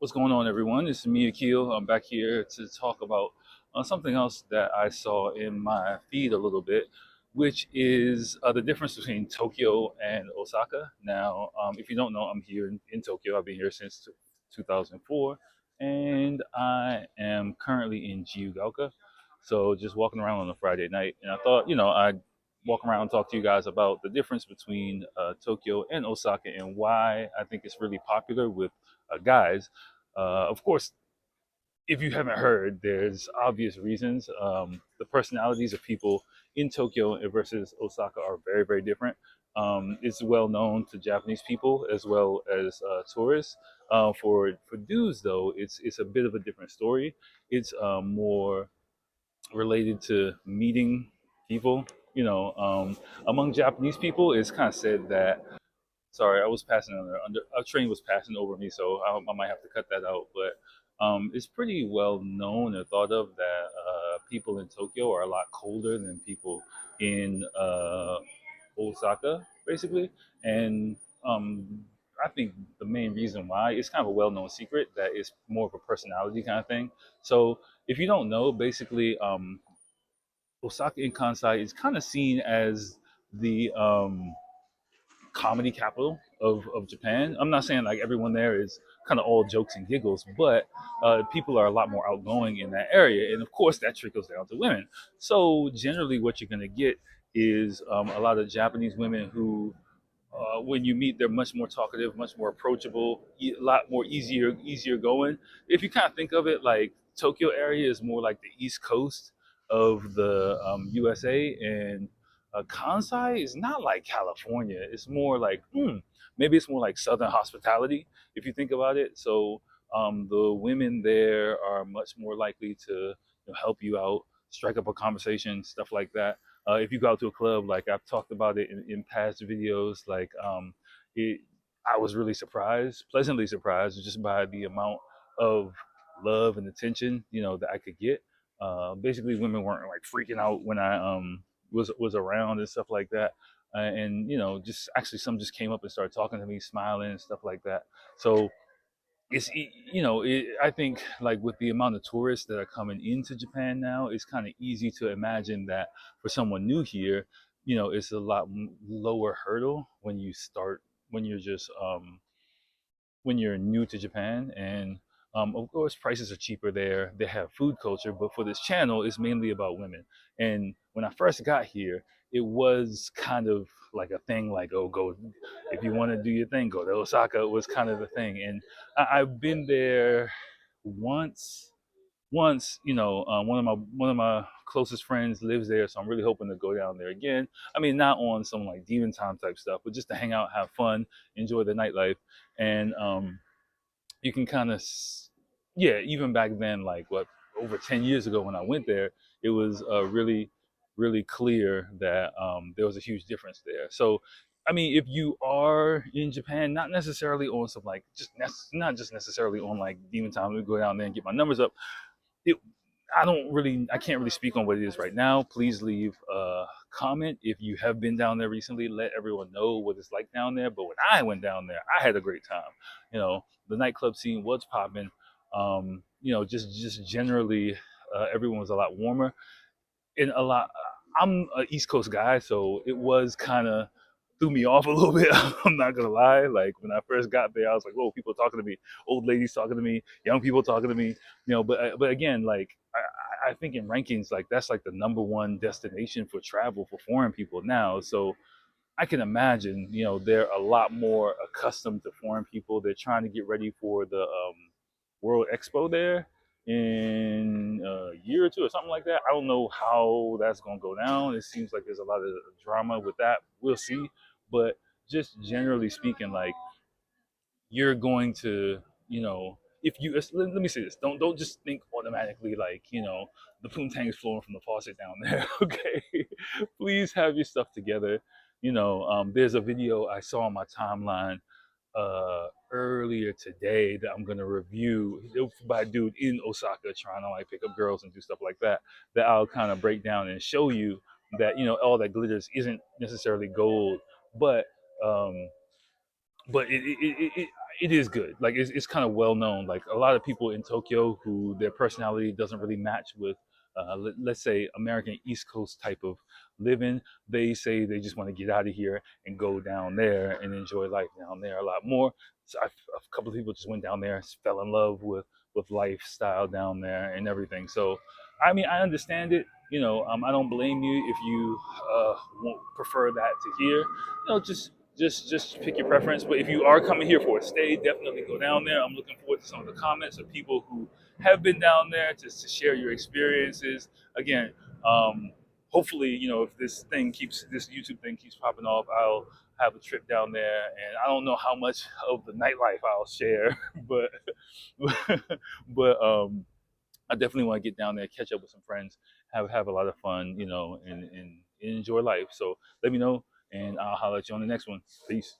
What's going on, everyone? It's me, Akil. I'm back here to talk about something else that I saw in my feed a little bit, which is the difference between Tokyo and Osaka. Now, if you don't know, I'm here in Tokyo. I've been here since 2004, and I am currently in Jiugaoka. So just walking around on a Friday night, and I thought, I'd walk around and talk to you guys about the difference between Tokyo and Osaka and why I think it's really popular with guys. Of course, if you haven't heard, there's obvious reasons. The personalities of people in Tokyo versus Osaka are very, very different. It's well known to Japanese people as well as tourists. For dudes, though, it's a bit of a different story. It's more related to meeting people. Among Japanese people, it's kind of said that. Sorry, I was passing under a train was passing over me, so I might have to cut that out. But it's pretty well known and thought of that people in Tokyo are a lot colder than people in Osaka, basically. And I think the main reason why it's kind of a well-known secret that it's more of a personality kind of thing. So if you don't know, basically, Osaka and Kansai is kind of seen as the comedy capital of Japan. I'm not saying like everyone there is kind of all jokes and giggles, but people are a lot more outgoing in that area. And of course, that trickles down to women. So generally, what you're going to get is a lot of Japanese women who when you meet, they're much more talkative, much more approachable, a lot more easier going. If you kind of think of it, like Tokyo area is more like the East Coast of the USA, and Kansai is not like California. It's more like maybe it's more like Southern hospitality if you think about it. So the women there are much more likely to help you out, strike up a conversation, stuff like that. If you go out to a club, like I've talked about it in past videos, like it, I was really surprised, pleasantly surprised, just by the amount of love and attention that I could get. Basically, women weren't like freaking out when I was around and stuff like that. And just actually some just came up and started talking to me, smiling and stuff like that. So it's I think like with the amount of tourists that are coming into Japan now, it's kind of easy to imagine that for someone new here, it's a lot lower hurdle when you start when you're just when you're new to Japan. And of course, prices are cheaper there. They have food culture, but for this channel, it's mainly about women. And when I first got here, it was kind of like a thing, like, oh, go if you want to do your thing, go to Osaka. It was kind of the thing. And I've been there once. Once, one of my closest friends lives there, so I'm really hoping to go down there again. I mean, not on some like demon time type stuff, but just to hang out, have fun, enjoy the nightlife. And you can kind of, yeah, even back then, like what, over 10 years ago when I went there, it was really, really clear that there was a huge difference there. So, I mean, if you are in Japan, not necessarily on some like, not just necessarily on like demon time, let me go down there and get my numbers up. It, I can't really speak on what it is right now. Please leave a comment if you have been down there recently. Let everyone know what it's like down there. But when I went down there, I had a great time. The nightclub scene was popping. Just generally, everyone was a lot warmer and a lot. I'm an East Coast guy, so it was kind of threw me off a little bit. I'm not gonna lie. Like when I first got there, I was like, "Whoa, people talking to me, old ladies talking to me, young people talking to me." But again, like I think in rankings, like that's like the number one destination for travel for foreign people now. So I can imagine, they're a lot more accustomed to foreign people. They're trying to get ready for the World Expo there in a year or two or something like that. I don't know how that's going to go down. It seems like there's a lot of drama with that. We'll see. But just generally speaking, like you're going to, if you let me say this, don't just think automatically like the poontang is flowing from the faucet down there. Okay, please have your stuff together. There's a video I saw on my timeline earlier today that I'm gonna review. It was by a dude in Osaka trying to like pick up girls and do stuff like that. That I'll kind of break down and show you that all that glitters isn't necessarily gold, but um, but it is good. Like it's kind of well known. Like a lot of people in Tokyo who their personality doesn't really match with, let's say, American East Coast type of living. They say they just want to get out of here and go down there and enjoy life down there a lot more. So a couple of people just went down there, fell in love with lifestyle down there and everything. So, I mean, I understand it. I don't blame you if you won't prefer that to here. Just pick your preference. But if you are coming here for a stay, definitely go down there. I'm looking forward to some of the comments of people who have been down there just to share your experiences. Again, um, hopefully, if this YouTube thing keeps popping off, I'll have a trip down there. And I don't know how much of the nightlife I'll share, but but I definitely want to get down there, catch up with some friends, have a lot of fun, and enjoy life. So let me know, and I'll holler at you on the next one. Peace.